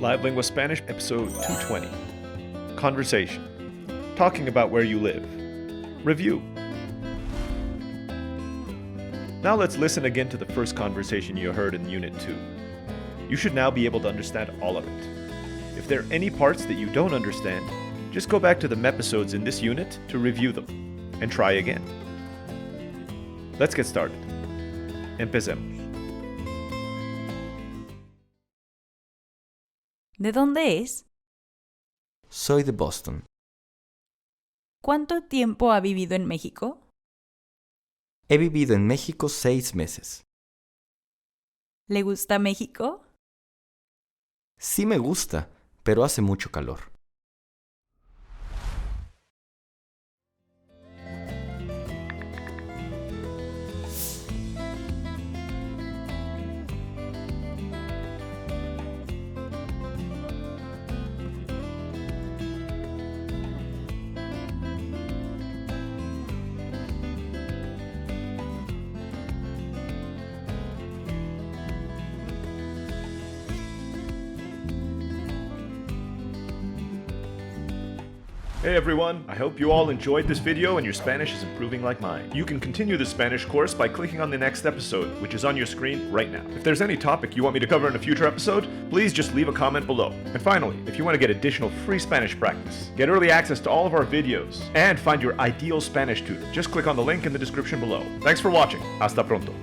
Live Lingua Spanish, episode 220. Conversation. Talking about where you live. Review. Now let's listen again to the first conversation you heard in Unit 2. You should now be able to understand all of it. If there are any parts that you don't understand, just go back to the episodes in this unit to review them, and try again. Let's get started. Empecemos. ¿De dónde es? Soy de Boston. ¿Cuánto tiempo ha vivido en México? He vivido en México 6 meses. ¿Le gusta México? Sí me gusta, pero hace mucho calor. Hey everyone, I hope you all enjoyed this video and your Spanish is improving like mine. You can continue the Spanish course by clicking on the next episode, which is on your screen right now. If there's any topic you want me to cover in a future episode, please just leave a comment below. And finally, if you want to get additional free Spanish practice, get early access to all of our videos, and find your ideal Spanish tutor, just click on the link in the description below. Thanks for watching. Hasta pronto.